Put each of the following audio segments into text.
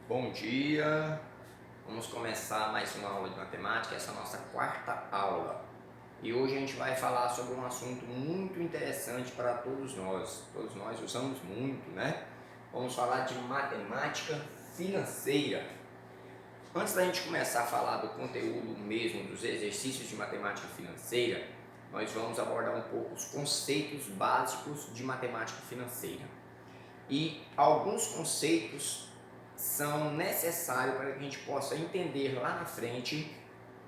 Bom dia, vamos começar mais uma aula de matemática, essa é a nossa quarta aula. E hoje a gente vai falar sobre um assunto muito interessante para todos nós usamos muito, né? Vamos falar de matemática financeira. Antes da gente começar a falar do conteúdo mesmo, dos exercícios de matemática financeira, nós vamos abordar um pouco os conceitos básicos de matemática financeira. E alguns conceitos são necessários para que a gente possa entender lá na frente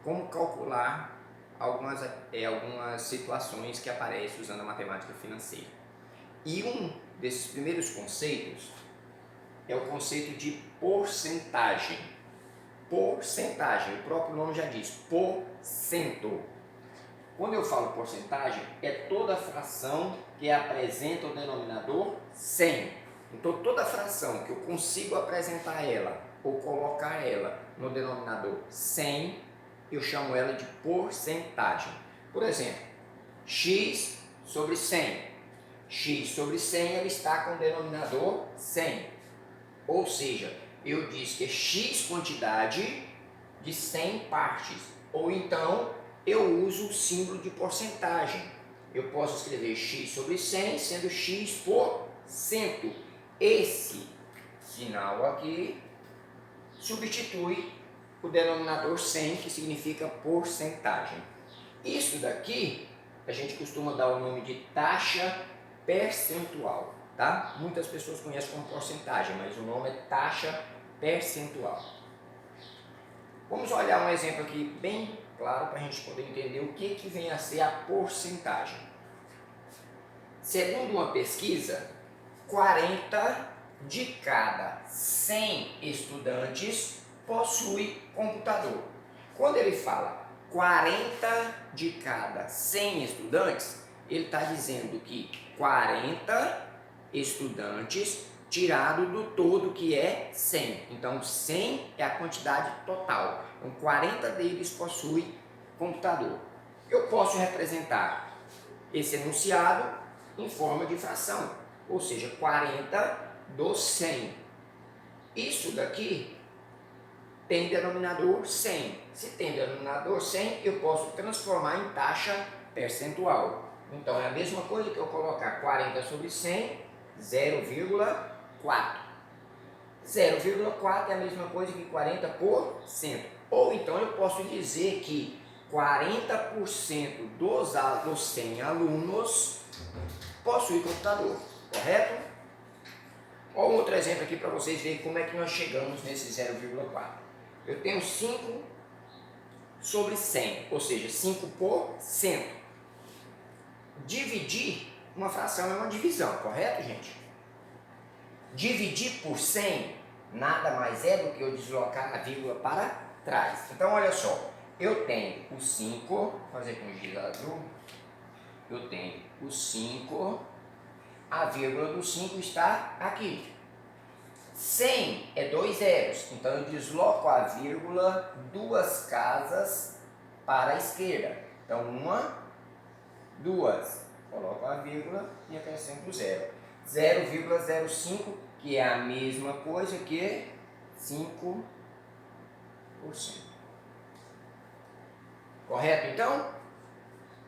como calcular algumas situações que aparecem usando a matemática financeira. E um desses primeiros conceitos é o conceito de porcentagem. Porcentagem, o próprio nome já diz, porcento. Quando eu falo porcentagem, é toda fração que apresenta o denominador 100. Então, toda fração que eu consigo apresentar ela ou colocar ela no denominador 100, eu chamo ela de porcentagem. Por exemplo, x sobre 100. X sobre 100 ela está com o denominador 100. Ou seja, eu disse que é x quantidade de 100 partes. Ou então, eu uso o símbolo de porcentagem. Eu posso escrever x sobre 100, sendo x por cento. Esse sinal aqui substitui o denominador 100, que significa porcentagem. Isso daqui a gente costuma dar o nome de taxa percentual, tá? Muitas pessoas conhecem como porcentagem, mas o nome é taxa percentual. Vamos olhar um exemplo aqui bem claro para a gente poder entender o que vem a ser a porcentagem. Segundo uma pesquisa, 40 de cada 100 estudantes possui computador. Quando ele fala 40 de cada 100 estudantes, ele está dizendo que 40 estudantes tirado do todo que é 100. Então 100 é a quantidade total. Então 40 deles possuem computador. Eu posso representar esse enunciado em forma de fração, ou seja, 40 dos 100. Isso daqui tem denominador 100. Se tem denominador 100, eu posso transformar em taxa percentual. Então é a mesma coisa que eu colocar 40 sobre 100, 0,4. 0,4 é a mesma coisa que 40%. Ou então eu posso dizer que 40% dos 100 alunos possui computador, correto? Olha um outro exemplo aqui para vocês verem como é que nós chegamos nesse 0,4. Eu tenho 5 sobre 100, ou seja, 5%. Dividir uma fração é uma divisão, correto, gente? Dividir por 100 nada mais é do que eu deslocar a vírgula para trás. Então, olha só, eu tenho o 5, vou fazer com giz azul, eu tenho o 5, a vírgula do 5 está aqui. 100 é 2 zeros, então eu desloco a vírgula 2 casas para a esquerda. Então, 1, 2, coloco a vírgula e acrescento o zero. 0,05, que é a mesma coisa que 5%. Correto, então?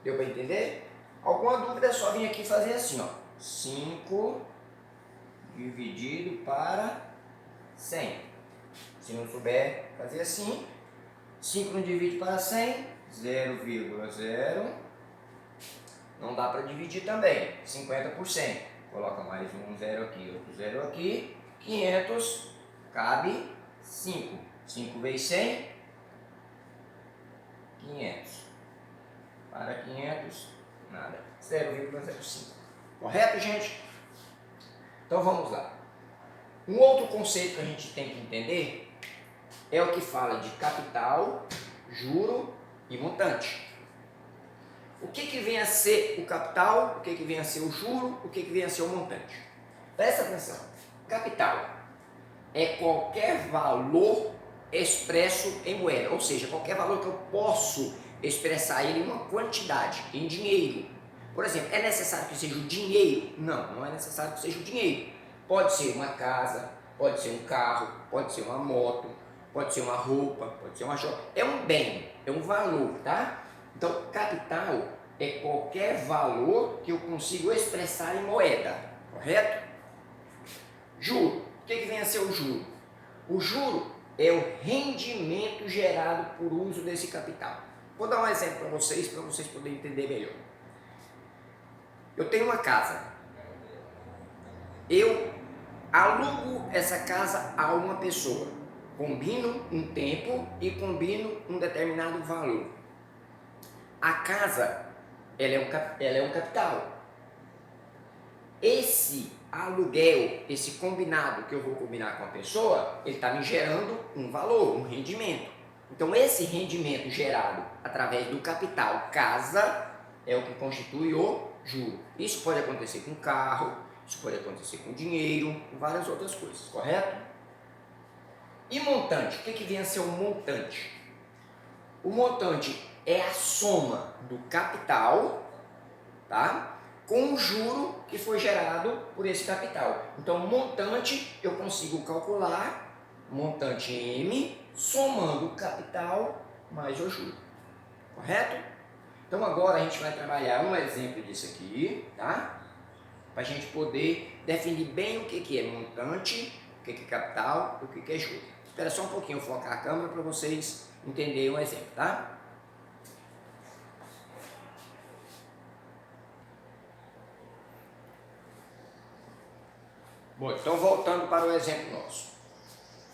Deu para entender? Alguma dúvida é só vir aqui fazer assim, ó. 5 dividido para 100. Se não souber fazer assim, 5 não divide para 100, 0,0. Não dá para dividir também, 50%. Coloca mais um zero aqui, outro zero aqui. 500 cabe 5. 5 vezes 100, 500. Para 500, nada. 0,05. Correto, gente? Então vamos lá. Um outro conceito que a gente tem que entender é o que fala de capital, juro e montante. O que vem a ser o capital, o que vem a ser o juro, o que vem a ser o montante? Presta atenção. Capital é qualquer valor expresso em moeda, ou seja, qualquer valor que eu posso expressar ele em uma quantidade, em dinheiro. Por exemplo, é necessário que seja o dinheiro? Não, não é necessário que seja o dinheiro. Pode ser uma casa, pode ser um carro, pode ser uma moto, pode ser uma roupa, pode ser uma joia. É um bem, é um valor, tá? Então, capital é qualquer valor que eu consigo expressar em moeda, correto? Juro. O que vem a ser o juro? O juro é o rendimento gerado por uso desse capital. Vou dar um exemplo para vocês poderem entender melhor. Eu tenho uma casa. Eu alugo essa casa a uma pessoa. Combino um tempo e combino um determinado valor. A casa, ela é um capital. Esse aluguel, esse combinado que eu vou combinar com a pessoa, ele está me gerando um valor, um rendimento. Então, esse rendimento gerado através do capital casa é o que constitui o juro. Isso pode acontecer com carro, isso pode acontecer com dinheiro, com várias outras coisas, correto? E montante? O que vem a ser um montante? O montante é a soma do capital, tá? Com o juro que foi gerado por esse capital. Então, montante eu consigo calcular, montante M, somando o capital mais o juro, correto? Então, agora a gente vai trabalhar um exemplo disso aqui, tá? Para a gente poder definir bem o que é montante, o que é capital, o que é juro. Espera só um pouquinho eu focar a câmera para vocês entenderem o exemplo, tá? Bom, então voltando para o exemplo nosso.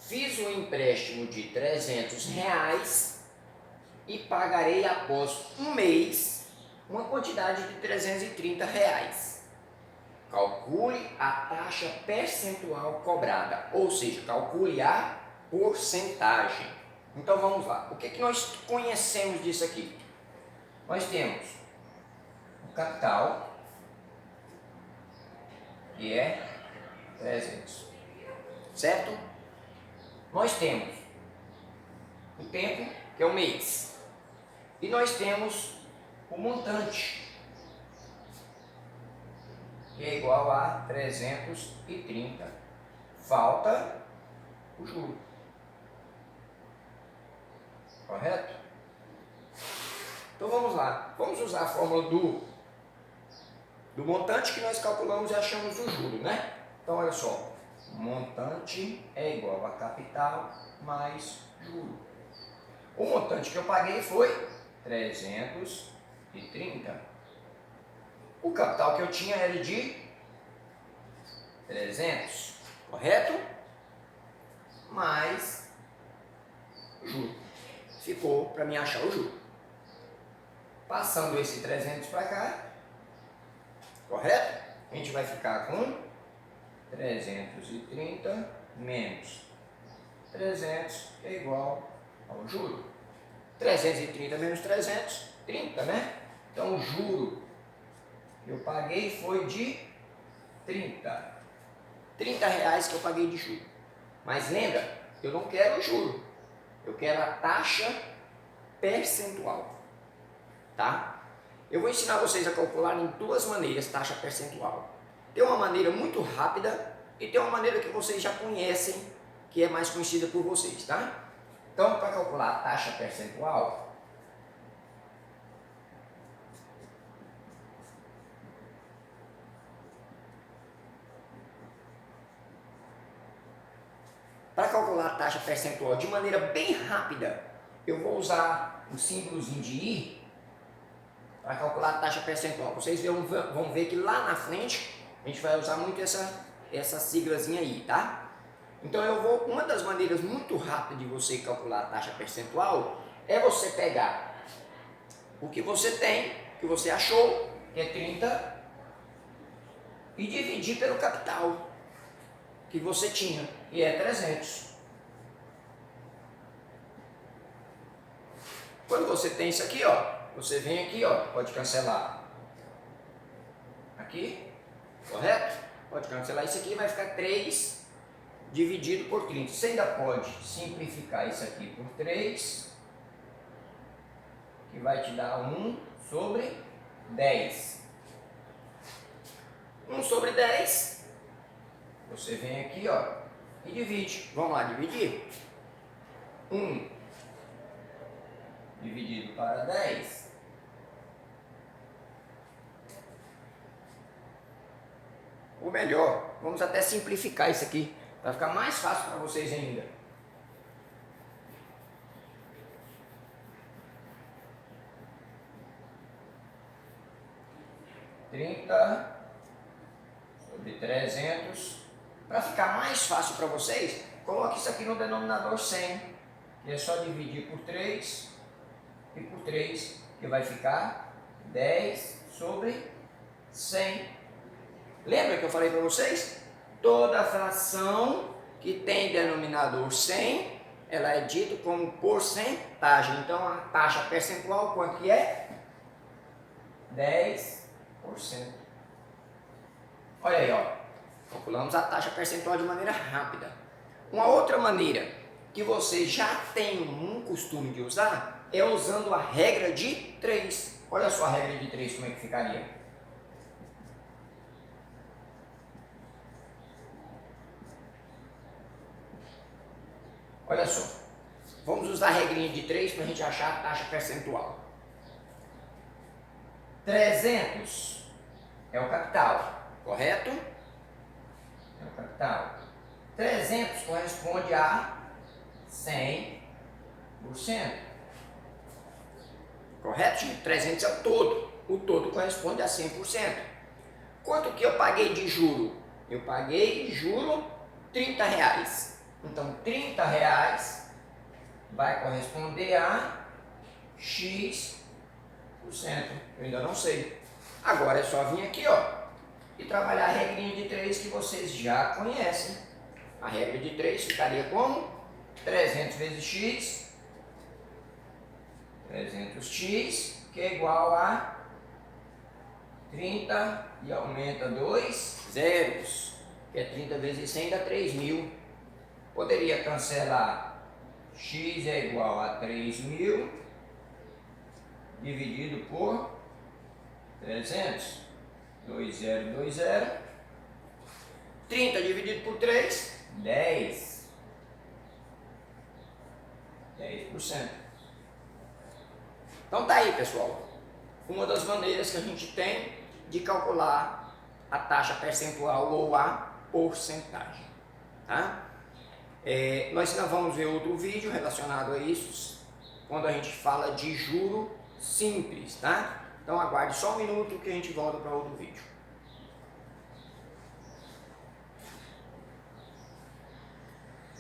Fiz um empréstimo de R$300 e pagarei após um mês uma quantidade de R$330. Calcule a taxa percentual cobrada, ou seja, calcule a porcentagem. Então vamos lá. O que nós conhecemos disso aqui? Nós temos o capital, que é 300, certo? Nós temos o tempo, que é o mês, e nós temos o montante, que é igual a 330. Falta o juro, correto? Então vamos lá, vamos usar a fórmula do montante que nós calculamos e achamos o juro, né? Então olha só, montante é igual a capital mais juro. O montante que eu paguei foi 330. O capital que eu tinha era de 300, correto? Mais juro. Ficou para mim achar o juro. Passando esse 300 para cá, correto? A gente vai ficar com 330 menos 300 é igual ao juro. 330 menos 300, 30, né? Então o juro que eu paguei foi de 30. 30 reais que eu paguei de juro. Mas lembra, eu não quero o juro. Eu quero a taxa percentual. Tá? Eu vou ensinar vocês a calcular em duas maneiras taxa percentual. Tem uma maneira muito rápida e tem uma maneira que vocês já conhecem, que é mais conhecida por vocês, tá? Então, para calcular a taxa percentual, de maneira bem rápida, eu vou usar um símbolozinho de I para calcular a taxa percentual. Vocês vão ver que lá na frente a gente vai usar muito essa siglazinha aí, tá? Então uma das maneiras muito rápidas de você calcular a taxa percentual é você pegar o que você tem, que você achou, que é 30, e dividir pelo capital que você tinha, que é 300. Quando você tem isso aqui, ó, você vem aqui, ó, pode cancelar aqui, correto? Pode cancelar isso aqui e vai ficar 3 dividido por 30. Você ainda pode simplificar isso aqui por 3, que vai te dar 1 sobre 10. 1 sobre 10, você vem aqui, ó, e divide. Vamos lá, dividir. 1 dividido para 10. Ou melhor, vamos até simplificar isso aqui, para ficar mais fácil para vocês ainda. Trinta sobre 300. Para ficar mais fácil para vocês, coloque isso aqui no denominador 100. E é só dividir por 3 e por 3, que vai ficar 10 sobre 100. Lembra que eu falei para vocês? Toda fração que tem denominador 100, ela é dita como porcentagem. Então a taxa percentual quanto que é? 10%. Olha aí, ó. Calculamos a taxa percentual de maneira rápida. Uma outra maneira que você já tem um costume de usar é usando a regra de 3. Olha só a regra de 3 como é que ficaria. Olha só, vamos usar a regrinha de 3 para a gente achar a taxa percentual. 300 é o capital, correto? É o capital. 300 corresponde a 100%. Correto, gente? 300 é o todo. O todo corresponde a 100%. Quanto que eu paguei de juro? Eu paguei de juro R$30. Então, R$30 vai corresponder a X%. Eu ainda não sei. Agora é só vir aqui, ó, e trabalhar a regrinha de 3 que vocês já conhecem. A regra de 3 ficaria como? 300 vezes X. 300x, que é igual a 30 e aumenta 2 zeros, que é 30 vezes 100 dá 3.000. Poderia cancelar x é igual a 3.000 dividido por 300. 2020. 30 dividido por 3, 10. 10%. Então tá aí, pessoal, uma das maneiras que a gente tem de calcular a taxa percentual ou a porcentagem, tá? Nós ainda vamos ver outro vídeo relacionado a isso, quando a gente fala de juro simples, tá? Então aguarde só um minuto que a gente volta para outro vídeo.